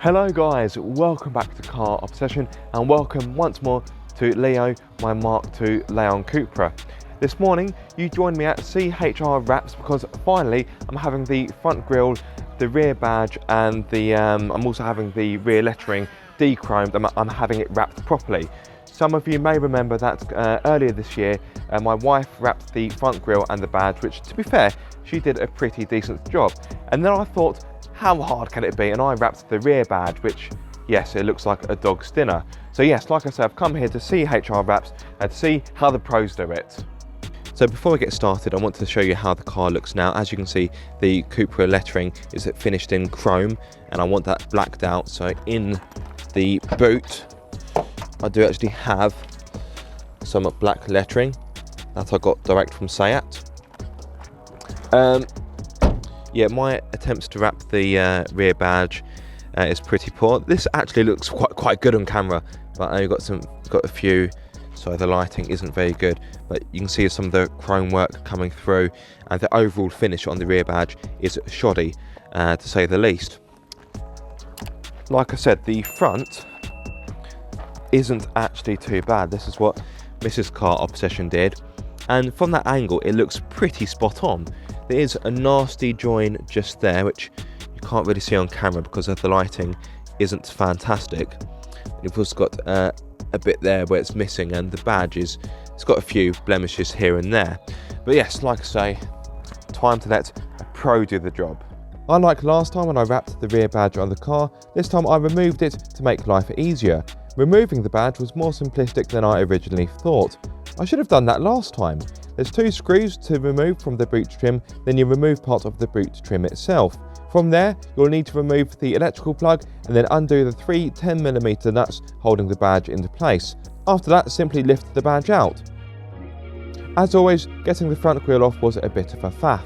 Hello guys, welcome back to Car Obsession and welcome once more to Leo, my Mk2 Leon Cupra. This morning you joined me at CHR Wraps because finally I'm having the front grille, the rear badge and I'm also having the rear lettering de-chromed and I'm having it wrapped properly. Some of you may remember that earlier this year my wife wrapped the front grille and the badge, which to be fair she did a pretty decent job, and then I thought, how hard can it be? And I wrapped the rear badge, which, yes, it looks like a dog's dinner. So yes, like I said, I've come here to CHR Wraps and to see how the pros do it. So before we get started, I want to show you how the car looks now. As you can see, the Cupra lettering is finished in chrome, and I want that blacked out. So in the boot, I do actually have some black lettering that I got direct from SEAT. Yeah, my attempts to wrap the rear badge is pretty poor. This actually looks quite good on camera, but I've got a few. So the lighting isn't very good, but you can see some of the chrome work coming through, and the overall finish on the rear badge is shoddy, to say the least. Like I said, the front isn't actually too bad. This is what Mrs. Car Obsession did, and from that angle, it looks pretty spot on. There is a nasty join just there, which you can't really see on camera because of the lighting isn't fantastic. You've also got a bit there where it's missing, and the badge it's got a few blemishes here and there. But yes, like I say, time to let a pro do the job. Unlike last time when I wrapped the rear badge on the car, this time I removed it to make life easier. Removing the badge was more simplistic than I originally thought. I should have done that last time. There's 2 screws to remove from the boot trim, then you remove part of the boot trim itself. From there, you'll need to remove the electrical plug and then undo the 3 10mm nuts holding the badge into place. After that, simply lift the badge out. As always, getting the front grille off was a bit of a faff.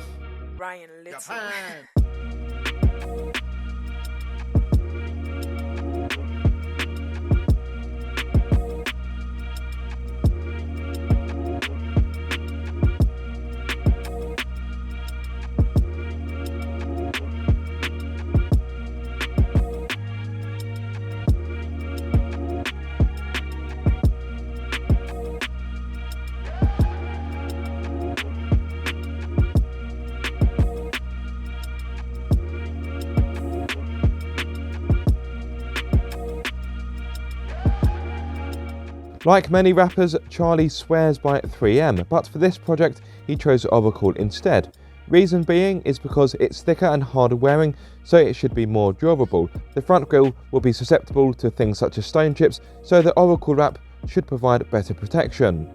Like many rappers, Charlie swears by 3M, but for this project he chose Oracle instead. Reason being is because it's thicker and harder wearing, so it should be more durable. The front grille will be susceptible to things such as stone chips, so the Oracle wrap should provide better protection.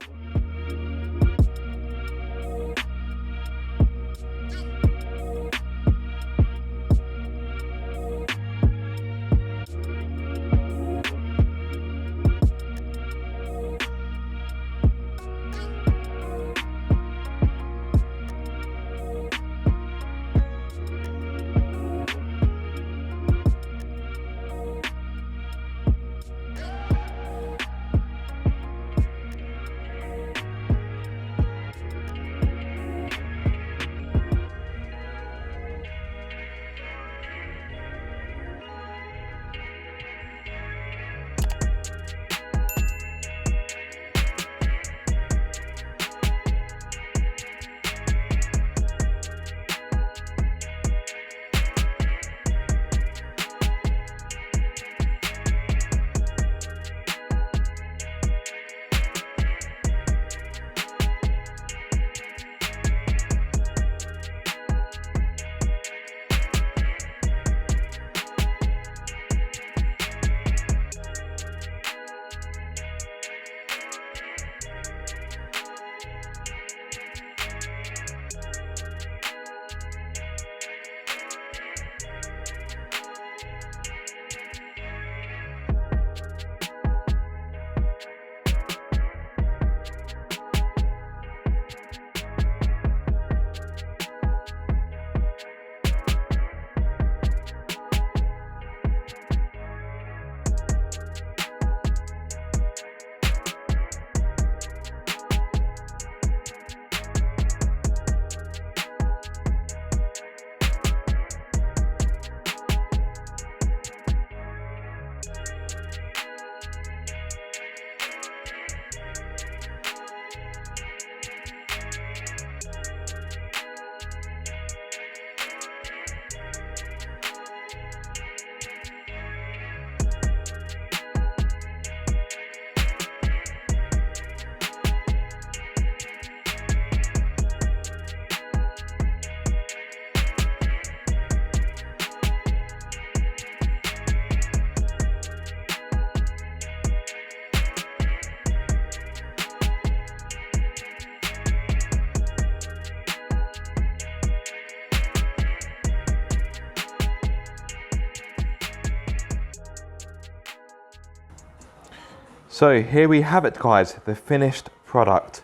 So here we have it, guys, the finished product.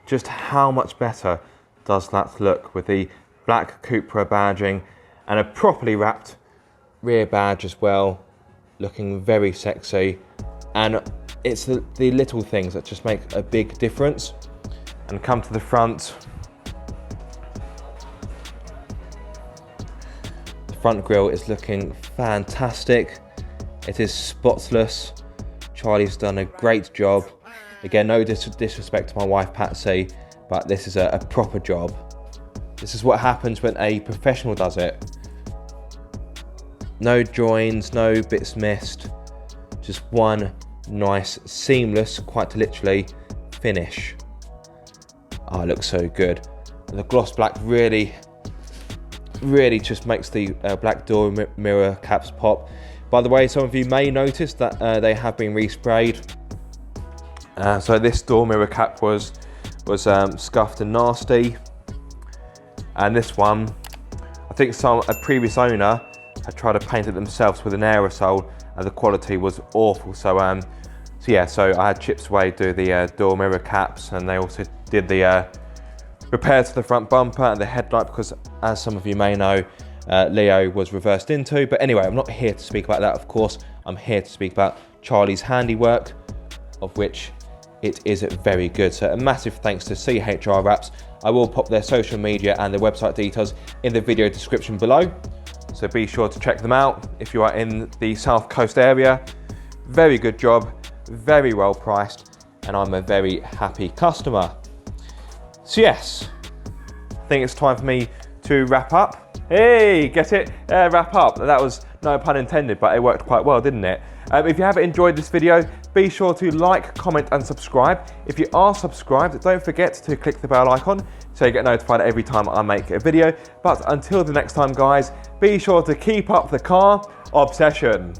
Just how much better does that look with the black Cupra badging and a properly wrapped rear badge as well, looking very sexy. And it's the little things that just make a big difference. And come to the front. The front grille is looking fantastic. It is spotless. Charlie's done a great job. Again, no disrespect to my wife Patsy, but this is a proper job. This is what happens when a professional does it. No joins, no bits missed. Just one nice, seamless, quite literally, finish. Oh, it looks so good. And the gloss black really just makes the black door mirror caps pop. By the way, some of you may notice that they have been resprayed. So this door mirror cap was scuffed and nasty. And this one, I think a previous owner had tried to paint it themselves with an aerosol and the quality was awful. So I had Chips Away do the door mirror caps, and they also did the repairs to the front bumper and the headlight, because as some of you may know, Leo was reversed into. But anyway, I'm not here to speak about that, of course. I'm here to speak about Charlie's handiwork, of which it is very good. So a massive thanks to CHR Wraps. I will pop their social media and their website details in the video description below. So be sure to check them out if you are in the South Coast area. Very good job, very well priced, and I'm a very happy customer. So yes, I think it's time for me to wrap up. Hey, get it? Wrap up. That was no pun intended, but it worked quite well, didn't it? If you have enjoyed this video, be sure to like, comment and subscribe. If you are subscribed, don't forget to click the bell icon so you get notified every time I make a video. But until the next time, guys, be sure to keep up the car obsession.